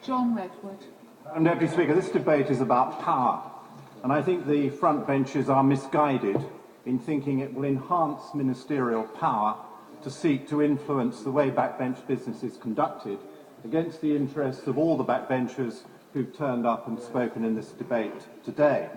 John Redwood. Madam Deputy Speaker, this debate is about power, and I think the front benches are misguided in thinking it will enhance ministerial power to seek to influence the way backbench business is conducted against the interests of all the backbenchers who've turned up and spoken in this debate today.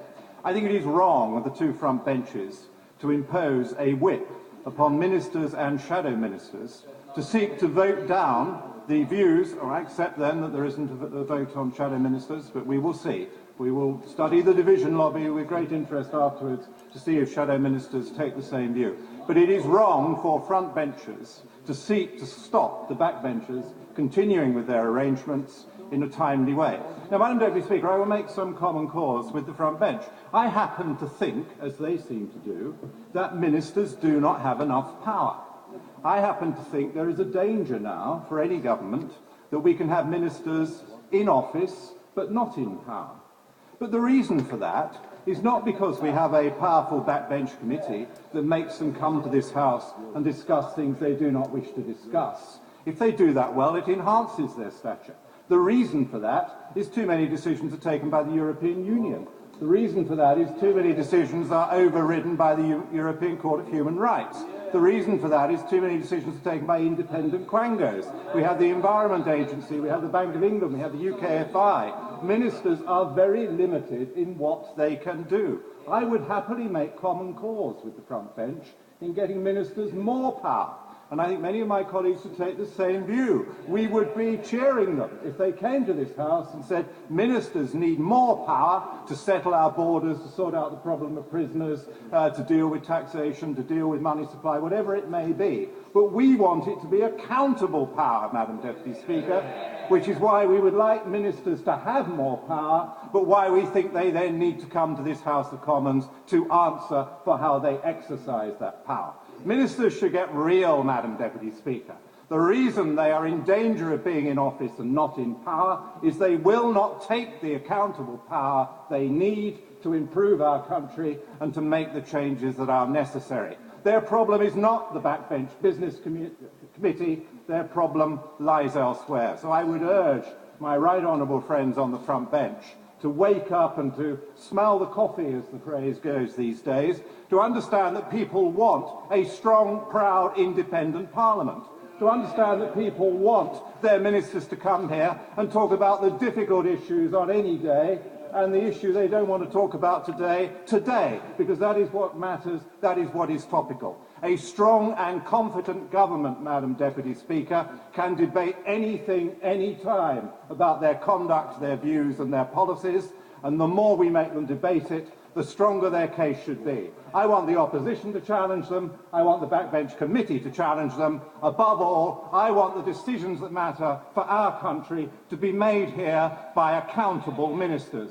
I think it is wrong of the two front benches to impose a whip upon ministers and shadow ministers to seek to vote down the views, or I accept then that there isn't a vote on shadow ministers, but we will see. We will study the division lobby with great interest afterwards to see if shadow ministers take the same view. But it is wrong for front benchers to seek to stop the backbenchers continuing with their arrangements in a timely way. Now, Madam Deputy Speaker, I will make some common cause with the front bench. I happen to think, as they seem to do, that ministers do not have enough power. I happen to think there is a danger now for any government that we can have ministers in office but not in power. But the reason for that is not because we have a powerful backbench committee that makes them come to this House and discuss things they do not wish to discuss. If they do that well, it enhances their stature. The reason for that is too many decisions are taken by the European Union. The reason for that is too many decisions are overridden by the European Court of Human Rights. The reason for that is too many decisions are taken by independent quangos. We have the Environment Agency, we have the Bank of England, we have the UKFI. Ministers are very limited in what they can do. I would happily make common cause with the front bench in getting ministers more power. And I think many of my colleagues would take the same view. We would be cheering them if they came to this House and said, ministers need more power to settle our borders, to sort out the problem of prisoners, to deal with taxation, to deal with money supply, whatever it may be. But we want it to be accountable power, Madam Deputy Speaker, which is why we would like ministers to have more power, but why we think they then need to come to this House of Commons to answer for how they exercise that power. Ministers should get real, Madam Deputy Speaker. The reason they are in danger of being in office and not in power is they will not take the accountable power they need to improve our country and to make the changes that are necessary. Their problem is not the backbench business committee, their problem lies elsewhere. So I would urge my right honourable friends on the front bench to wake up and to smell the coffee, as the phrase goes these days, to understand that people want a strong, proud, independent parliament, to understand that people want their ministers to come here and talk about the difficult issues on any day, and the issue they don't want to talk about today, because that is what matters, that is what is topical. A strong and competent government, Madam Deputy Speaker, can debate anything, any time about their conduct, their views and their policies, and the more we make them debate it, the stronger their case should be. I want the opposition to challenge them. I want the backbench committee to challenge them. Above all, I want the decisions that matter for our country to be made here by accountable ministers.